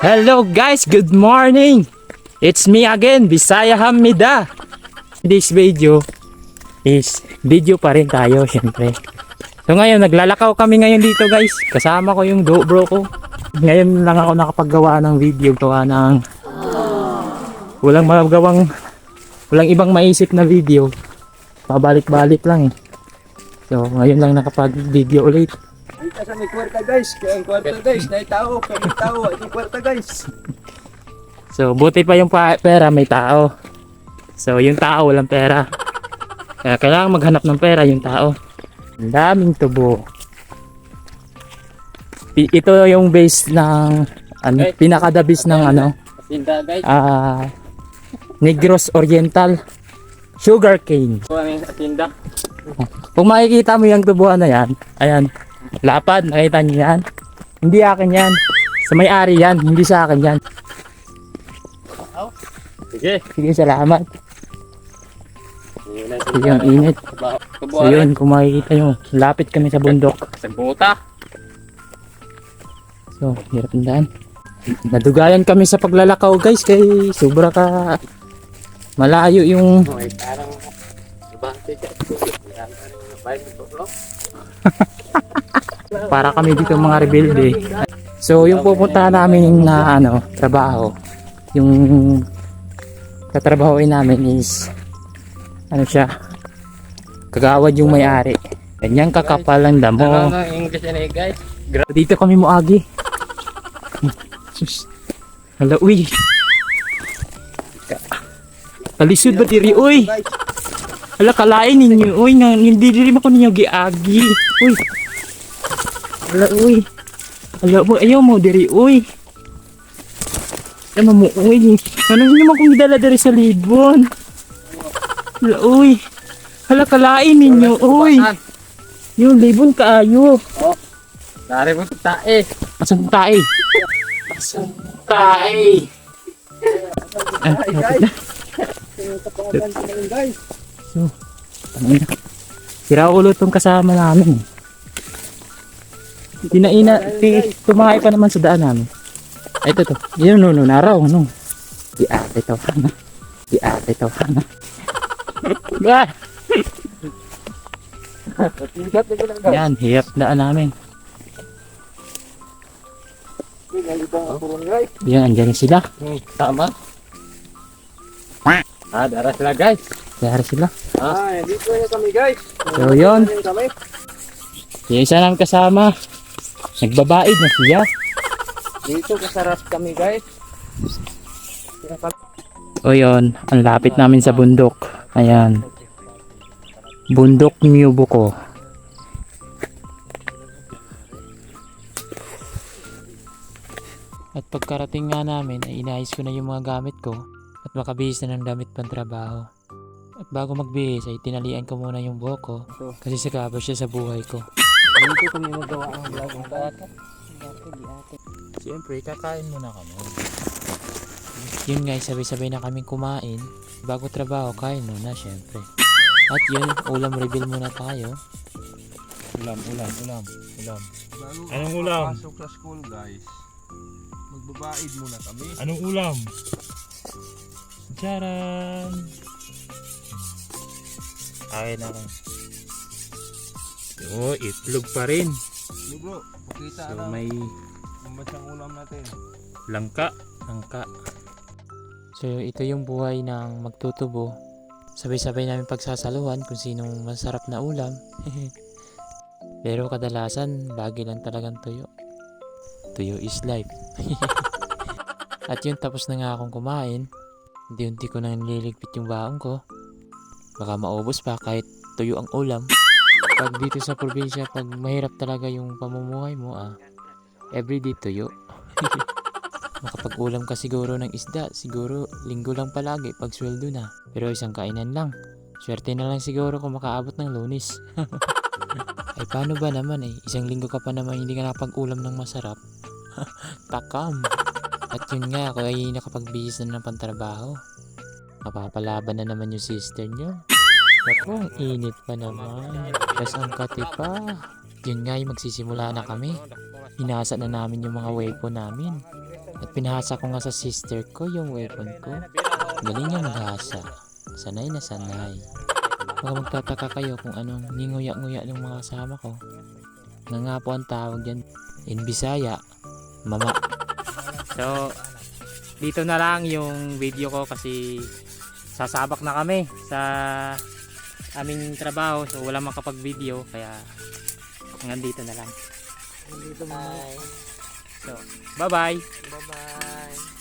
Hello guys, good morning! It's me again, Bisaya Hamida. This video is video pa rin tayo syempre. So ngayon, naglalakaw kami ngayon dito guys. Kasama ko yung bro ko. Ngayon lang ako nakapaggawa ng video. Gawa ng walang ibang maisip na video. Pabalik-balik lang eh. So ngayon lang nakapag-video ulit. Kasi may kwarta guys, kaya ang kwarta guys, naitao, kami tao, yung kwarta guys. So buti pa yung pera may tao. So yung tao walang pera. Kaya kailangan maghanap ng pera yung tao. Ang daming tubo. Ito yung base ng pinakadabis ng Tinda guys. Negros Oriental Sugarcane. Tinda. Kung makikita mo yung tubuan na yan, ayan, lapad, nakita niyo yan? Hindi akin yan. Sa may-ari yan, hindi sa akin yan. Sige. Sige, salamat. Sige, ang init. So yun, kung makikita nyo, lapit kami sa bundok. Sa buta. So, hirap ng daan. Nadugayan kami sa paglalakaw guys, kay sobra ka malayo yung... Okay, parang... Para kami dito mga rebelde. So yung pupunta namin na trabaho, yung tatrabahoin namin is kagawad yung may-ari. Ganyan kakapal ang damo. English na guys. Dito kami muagi. Hala, uy. Kalisod ba diri, uy? Hala, kalain ninyo, uy. Hindi diri ako ninyo giagi. Uy. Hala, uy. Hala, ayaw mo diri, uy. Ayaw mo, uy. Ano naman kung idala diri sa libon? Hala, uy. Hala, kalain ninyo, uy. Yung libon kaayo. Oh. Dari mo tae. Pasang tae. Pasang tae. Guys. So, sira ulo tong kasama namin. Tumakay pa naman sa daan namin. Ay, ito. Yun, naraw. Di ate to. Ba! Yan, hirap daan namin. Yan, andyan sila. Tama. Dara sila guys. Dara sila. Dito na kami guys. So, yun. Yung isa namin kasama. Nagbabaid na siya. Dito kasarap kami guys. O yun, ang lapit namin sa bundok. Ayan. Bundok New Buko. At pagkarating nga namin ay inayos ko na yung mga gamit ko at makabihis na ng damit pang trabaho. At bago magbihis ay tinalian ko muna yung buhok ko kasi sagabal siya sa buhay ko. Dito kami magawa ang vlog ng bata. Siyempre, kakain muna kami. Yun guys, sabay-sabay na kaming kumain. Bago trabaho, kain muna syempre. At yun, ulam reveal muna tayo. Ulam. Anong ulam? Pasok sa school guys. Magbabaid muna kami. Anong ulam? Charan! Kain na kayo. Oh, itlog pa rin. Bro, pakita So na. may Mamasang ulam natin. langka. So ito yung buhay ng magtutubo. Sabay-sabay namin pagsasaluhan kung sinong masarap na ulam. Pero kadalasan lagi lang talagang tuyo. Tuyo is life. At yun, tapos na nga akong kumain. Unti-unti ko na nililigpit yung baon ko. Baka maubos pa kahit tuyo ang ulam. Pag dito sa probinsya, pag mahirap talaga yung pamumuhay mo, everyday tuyo. Makapag-ulam ka siguro ng isda, siguro linggo lang palagi pag sweldo na. Pero isang kainan lang. Swerte na lang siguro kung makaabot ng Lunes. Ay paano ba naman isang linggo ka pa naman hindi ka nakapag-ulam ng masarap. Takam. At yun nga, ako ay nakapagbihis na ng pantrabaho. Mapapalaban na naman yung sister nyo. Naku, ang init pa naman. Tapos ang kati pa. Yun nga, magsisimula na kami. Hinasa na namin yung mga wepo namin. At pinahasa ko nga sa sister ko yung weapon ko. Galing niya maghasa. Sanay na sanay. Baka magtataka kayo kung anong ninguya-nguya ng mga kasama ko. Nga po ang tawag dyan. In Bisaya, mama. So, dito na lang yung video ko kasi sasabak na kami sa aming trabaho. So, wala makapag-video. Kaya, hanggang dito na lang. Dito mo. So, bye-bye! Bye-bye.